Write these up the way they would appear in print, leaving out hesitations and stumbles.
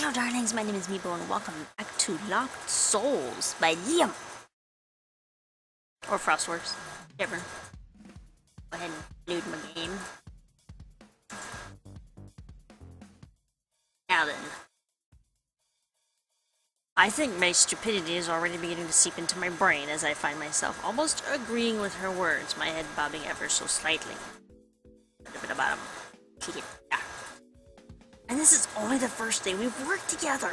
Hello darlings, my name is MiBo and welcome back to Locked Souls by Liam. Or Frostworks, whichever. Go ahead and load my game. Now then. I think my stupidity is already beginning to seep into my brain as I find myself almost agreeing with her words, my head bobbing ever so slightly. And this is only the first day we've worked together.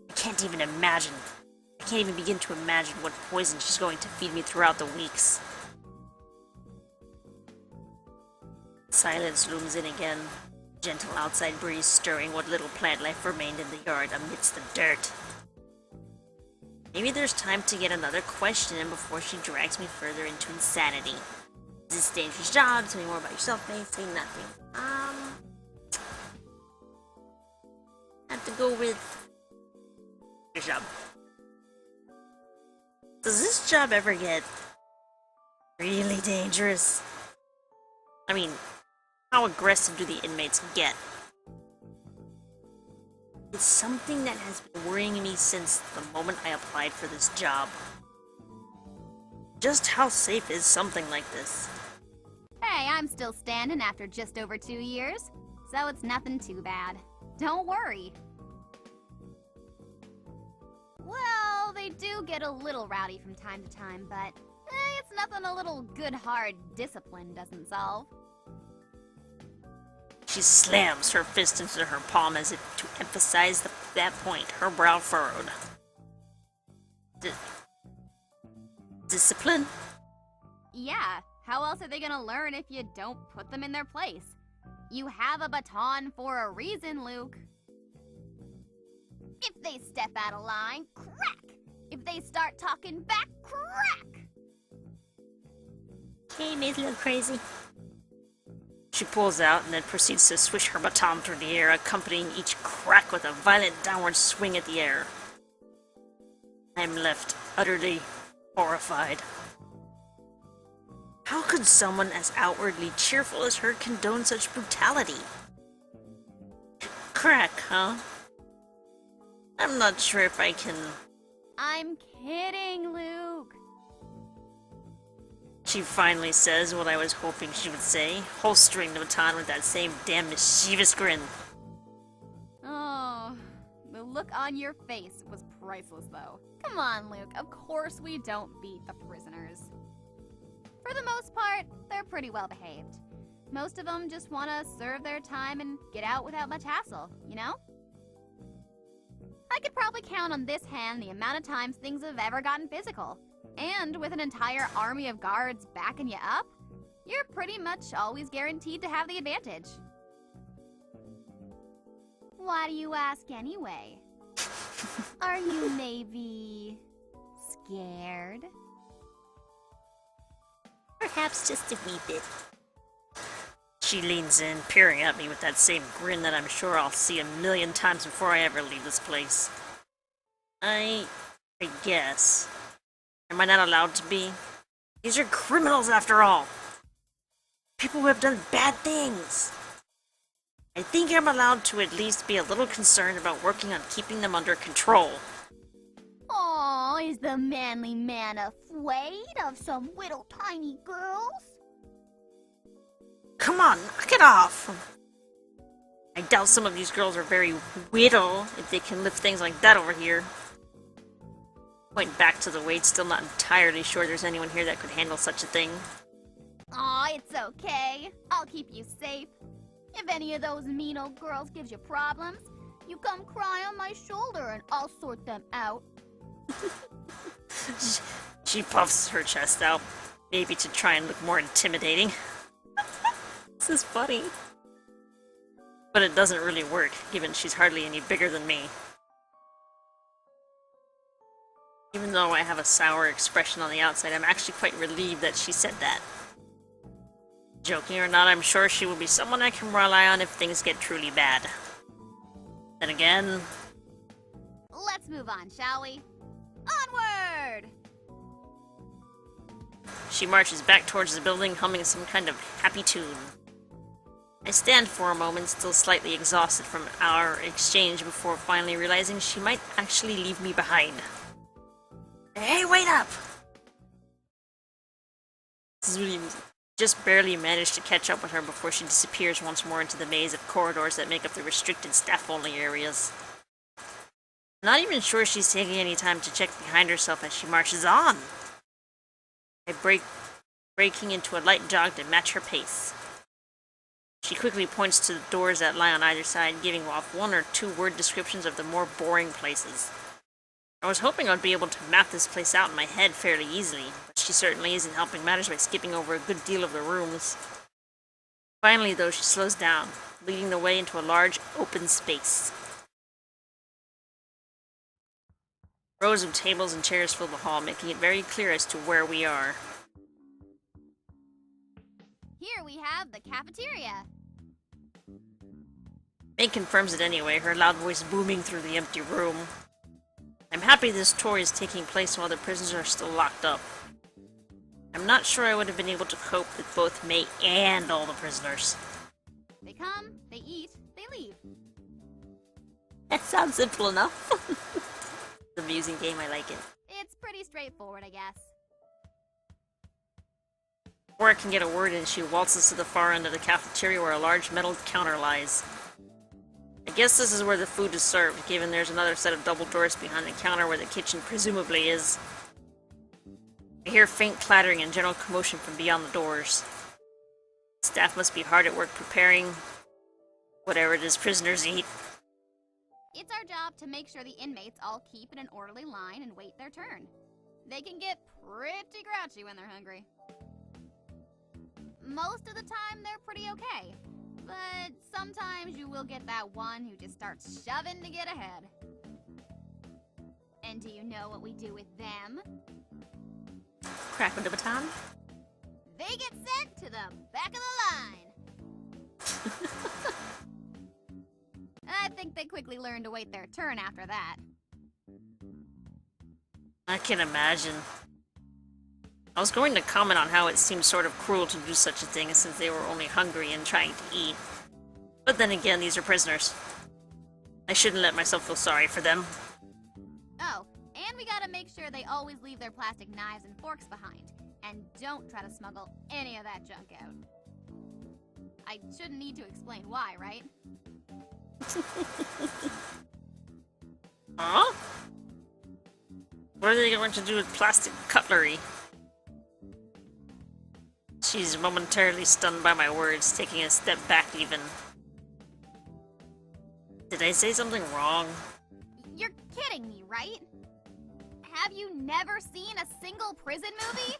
I can't even begin to imagine what poison she's going to feed me throughout the weeks. Silence looms in again. Gentle outside breeze stirring what little plant life remained in the yard amidst the dirt. Maybe there's time to get another question in before she drags me further into insanity. Is this a dangerous job? Tell me more about yourself, May. Say nothing. Have to go with your job. Does this job ever get really dangerous? I mean, how aggressive do the inmates get? It's something that has been worrying me since the moment I applied for this job. Just how safe is something like this? Hey, I'm still standing after just over 2 years, so it's nothing too bad. Don't worry. Well, they do get a little rowdy from time to time, but it's nothing a little good hard discipline doesn't solve. She slams her fist into her palm as if to emphasize that point, her brow furrowed. Discipline? Yeah, how else are they gonna learn if you don't put them in their place? You have a baton for a reason, Luke. If they step out of line, crack! If they start talking back, crack! Okay, May's a little crazy. She pulls out and then proceeds to swish her baton through the air, accompanying each crack with a violent downward swing at the air. I am left utterly horrified. How could someone as outwardly cheerful as her condone such brutality? Crack, huh? I'm not sure if I can... I'm kidding, Luke. She finally says what I was hoping she would say, holstering the baton with that same damn mischievous grin. Oh, the look on your face was priceless, though. Come on, Luke, of course we don't beat the prisoners. For the most part, they're pretty well behaved. Most of them just want to serve their time and get out without much hassle, you know? I could probably count on this hand the amount of times things have ever gotten physical. And with an entire army of guards backing you up, you're pretty much always guaranteed to have the advantage. Why do you ask anyway? Are you maybe scared? Perhaps just a wee bit. She leans in, peering at me with that same grin that I'm sure I'll see a million times before I ever leave this place. I guess. Am I not allowed to be? These are criminals after all. People who have done bad things. I think I'm allowed to at least be a little concerned about working on keeping them under control. Aw, is the manly man afraid of some little tiny girls? Come on, knock it off! I doubt some of these girls are very little if they can lift things like that over here. Point back to the weight, still not entirely sure there's anyone here that could handle such a thing. Aw, it's okay. I'll keep you safe. If any of those mean old girls gives you problems, you come cry on my shoulder and I'll sort them out. She puffs her chest out, maybe to try and look more intimidating. This is funny. But it doesn't really work, given she's hardly any bigger than me. Even though I have a sour expression on the outside, I'm actually quite relieved that she said that. Joking or not, I'm sure she will be someone I can rely on if things get truly bad. Then again... Let's move on, shall we? Onward! She marches back towards the building, humming some kind of happy tune. I stand for a moment, still slightly exhausted from our exchange, before finally realizing she might actually leave me behind. Hey, wait up! Just barely managed to catch up with her before she disappears once more into the maze of corridors that make up the restricted staff-only areas. I'm not even sure she's taking any time to check behind herself as she marches on. I breaking into a light jog to match her pace. She quickly points to the doors that lie on either side, giving off 1 or 2 word descriptions of the more boring places. I was hoping I'd be able to map this place out in my head fairly easily, but she certainly isn't helping matters by skipping over a good deal of the rooms. Finally, though, she slows down, leading the way into a large, open space. Rows of tables and chairs fill the hall, making it very clear as to where we are. Here we have the cafeteria. May confirms it anyway, her loud voice booming through the empty room. I'm happy this tour is taking place while the prisoners are still locked up. I'm not sure I would have been able to cope with both May and all the prisoners. They come, they eat, they leave. That sounds simple enough. It's an amusing game, I like it. It's pretty straightforward, I guess. Before I can get a word in, she waltzes to the far end of the cafeteria where a large metal counter lies. I guess this is where the food is served, given there's another set of double doors behind the counter where the kitchen presumably is. I hear faint clattering and general commotion from beyond the doors. Staff must be hard at work preparing whatever it is prisoners eat. It's our job to make sure the inmates all keep in an orderly line and wait their turn. They can get pretty grouchy when they're hungry. Most of the time, they're pretty okay. But sometimes you will get that one who just starts shoving to get ahead. And do you know what we do with them? Crack with the baton? They get sent to the back of the line. I think they quickly learn to wait their turn after that. I can imagine. I was going to comment on how it seemed sort of cruel to do such a thing since they were only hungry and trying to eat. But then again, these are prisoners. I shouldn't let myself feel sorry for them. Oh, and we gotta make sure they always leave their plastic knives and forks behind. And don't try to smuggle any of that junk out. I shouldn't need to explain why, right? Huh? What are they going to do with plastic cutlery? She's momentarily stunned by my words, taking a step back even. Did I say something wrong? You're kidding me, right? Have you never seen a single prison movie?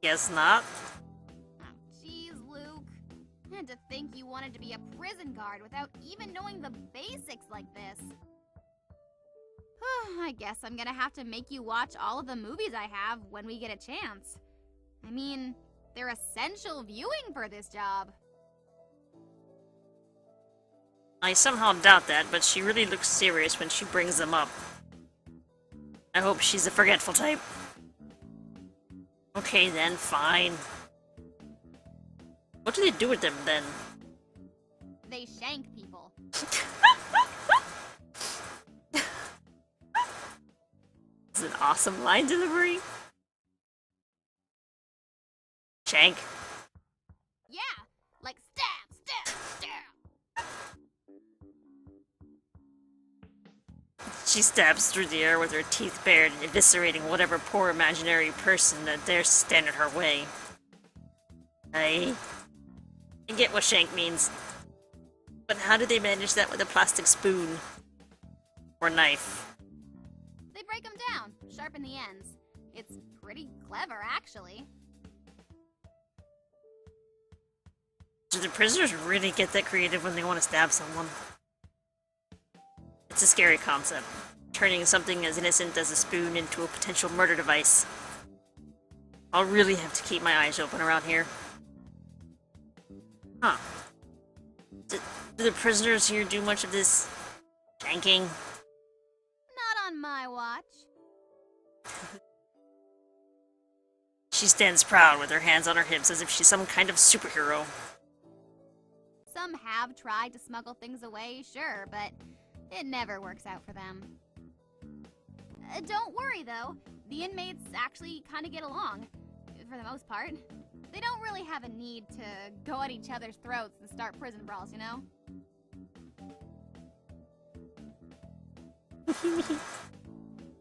Guess not. Oh, jeez, Luke. And to think you wanted to be a prison guard without even knowing the basics like this. I guess I'm gonna have to make you watch all of the movies I have when we get a chance. I mean, they're essential viewing for this job. I somehow doubt that, but she really looks serious when she brings them up. I hope she's a forgetful type. Okay then, fine. What do they do with them then? They shank people. It's an awesome line delivery. Shank. Yeah, like stab, stab, stab. She stabs through the air with her teeth bared, eviscerating whatever poor imaginary person that dares stand in her way. I get what shank means. But how do they manage that with a plastic spoon? Or knife? They break them down, sharpen the ends. It's pretty clever, actually. Do the prisoners really get that creative when they want to stab someone? It's a scary concept, turning something as innocent as a spoon into a potential murder device. I'll really have to keep my eyes open around here. Huh. Do the prisoners here do much of this shanking? Not on my watch. She stands proud with her hands on her hips as if she's some kind of superhero. Some have tried to smuggle things away, sure, but it never works out for them. Don't worry, though. The inmates actually kind of get along, for the most part. They don't really have a need to go at each other's throats and start prison brawls, you know?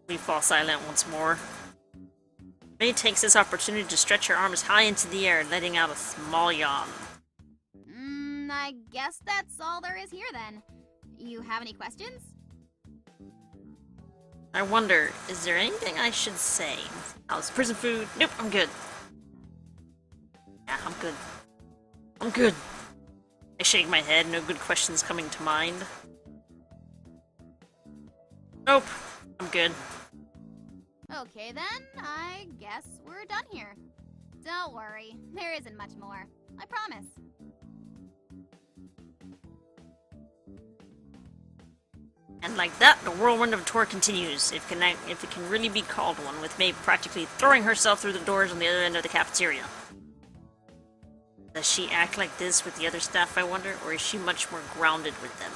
We fall silent once more. May takes this opportunity to stretch her arms high into the air, letting out a small yawn. I guess that's all there is here then. You have any questions? I wonder, is there anything I should say? How's prison food? Nope, I'm good. Yeah, I'm good. I'm good. I shake my head, no good questions coming to mind. Nope, I'm good. Okay then, I guess we're done here. Don't worry, there isn't much more. I promise. And like that, the whirlwind of a tour continues, if it can really be called one, with May practically throwing herself through the doors on the other end of the cafeteria. Does she act like this with the other staff, I wonder, or is she much more grounded with them?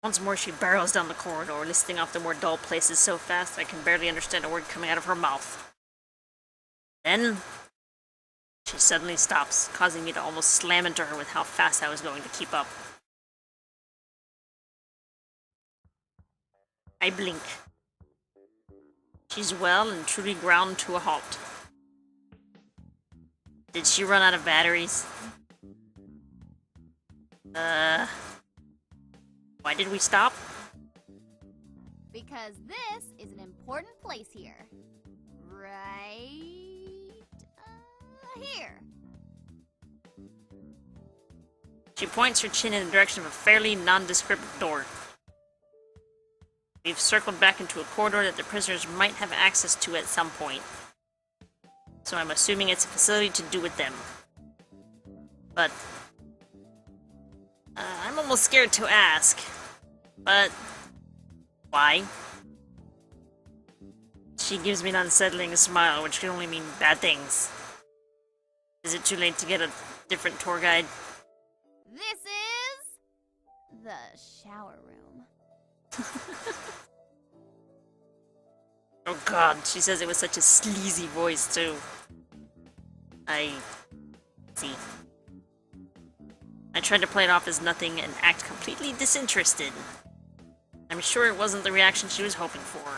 Once more she barrels down the corridor, listing off the more dull places so fast I can barely understand a word coming out of her mouth. Then she suddenly stops, causing me to almost slam into her with how fast I was going to keep up. I blink. She's well and truly ground to a halt. Did she run out of batteries? Why did we stop? Because this is an important place here. Right... here. She points her chin in the direction of a fairly nondescript door. We've circled back into a corridor that the prisoners might have access to at some point. So I'm assuming it's a facility to do with them. But I'm almost scared to ask. But why? She gives me an unsettling smile, which can only mean bad things. Is it too late to get a different tour guide? This is the shower room. Oh god, she says it with such a sleazy voice too. I see. I tried to play it off as nothing and act completely disinterested. I'm sure it wasn't the reaction she was hoping for.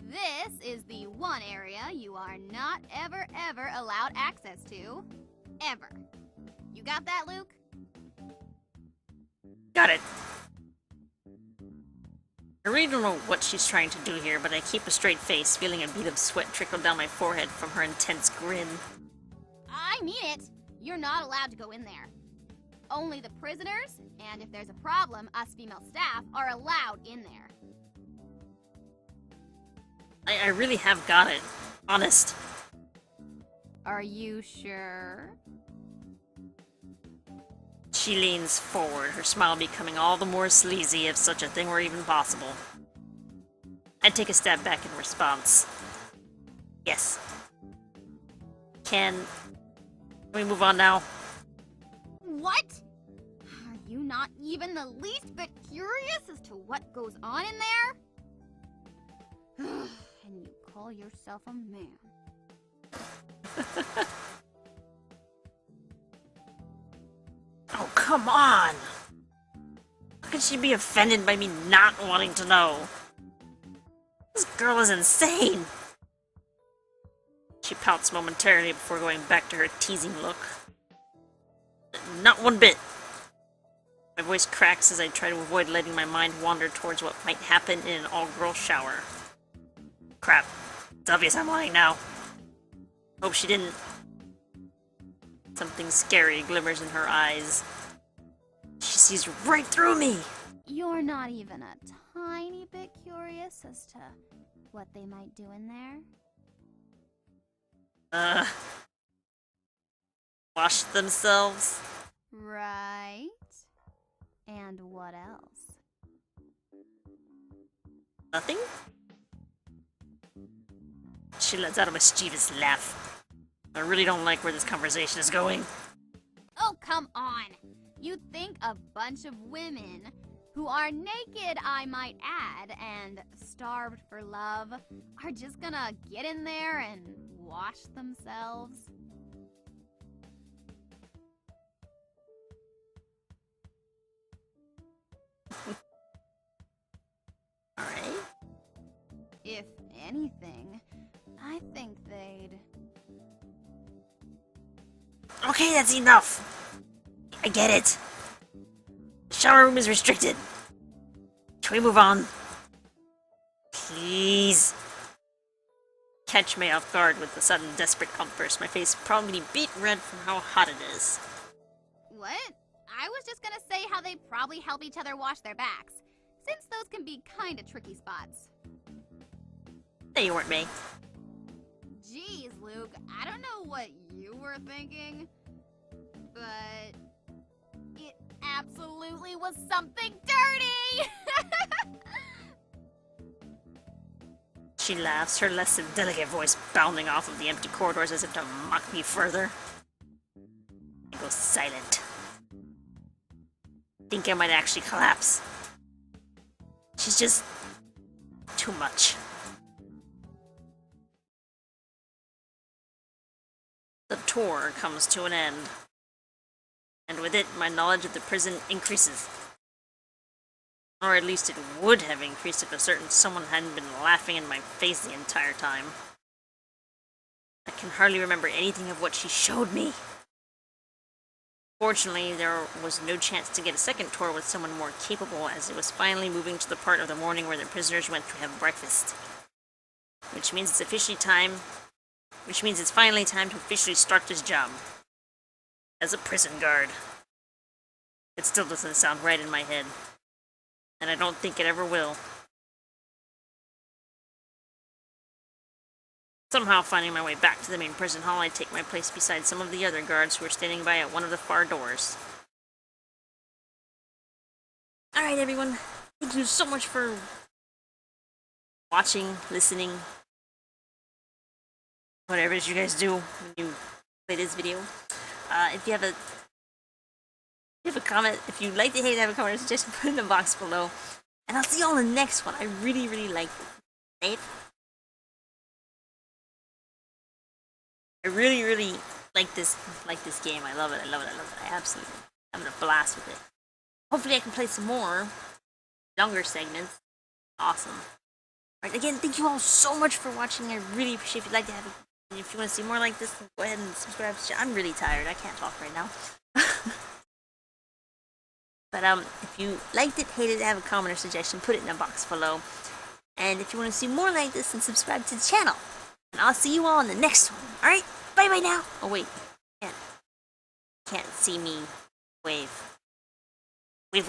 This is the one area you are not ever allowed access to. Ever. You got that, Luke? Got it. I really don't know what she's trying to do here, but I keep a straight face, feeling a bead of sweat trickle down my forehead from her intense grin. I mean it. You're not allowed to go in there. Only the prisoners, and if there's a problem, us female staff are allowed in there. I really have got it. Honest. Are you sure? She leans forward, her smile becoming all the more sleazy if such a thing were even possible. I take a step back in response. Yes. Can we move on now? What? Are you not even the least bit curious as to what goes on in there? And you call yourself a man. Oh, come on! How could she be offended by me not wanting to know? This girl is insane! She pouts momentarily before going back to her teasing look. Not one bit! My voice cracks as I try to avoid letting my mind wander towards what might happen in an all-girl shower. Crap. It's obvious I'm lying now. Hope she didn't. Something scary glimmers in her eyes. She sees right through me! You're not even a tiny bit curious as to what they might do in there? Wash themselves? Right. And what else? Nothing? She lets out a mischievous laugh. I really don't like where this conversation is going. Oh, come on. You think a bunch of women who are naked, I might add, and starved for love are just gonna get in there and wash themselves? Alright. If anything, I think they'd... Okay, that's enough! I get it. The shower room is restricted. Can we move on? Please. Catch me off guard with the sudden desperate outburst. My face probably beat red from how hot it is. What? I was just gonna say how they probably help each other wash their backs, since those can be kinda tricky spots. No, you weren't, May. Jeez, Luke, I don't know what you were thinking, but it absolutely was something dirty! She laughs, her less than delicate voice bounding off of the empty corridors as if to mock me further. I go silent. Think I might actually collapse. She's just too much. The tour comes to an end, and with it, my knowledge of the prison increases. Or at least it would have increased if a certain someone hadn't been laughing in my face the entire time. I can hardly remember anything of what she showed me. Fortunately, there was no chance to get a second tour with someone more capable, as it was finally moving to the part of the morning where the prisoners went to have breakfast. Which means it's finally time to officially start this job. As a prison guard. It still doesn't sound right in my head. And I don't think it ever will. Somehow finding my way back to the main prison hall, I take my place beside some of the other guards who are standing by at one of the far doors. Alright everyone, thank you so much for watching, listening, whatever it is you guys do when you play this video. If you have a comment, if you like to hate, have a comment or suggestion, put it in the box below. And I'll see you all in the next one. I really, really like it. I really, really like this game. I love it. I love it. I love it. I absolutely am having a blast with it. Hopefully I can play some more longer segments. Awesome. Alright, again, thank you all so much for watching. I really appreciate if you'd like to have it. And if you want to see more like this, go ahead and subscribe. I'm really tired. I can't talk right now. But if you liked it, hated it, have a comment or suggestion, put it in the box below. And if you want to see more like this, then subscribe to the channel. And I'll see you all in the next one. Alright? Bye-bye now. Oh, wait. Can't see me wave. Wave.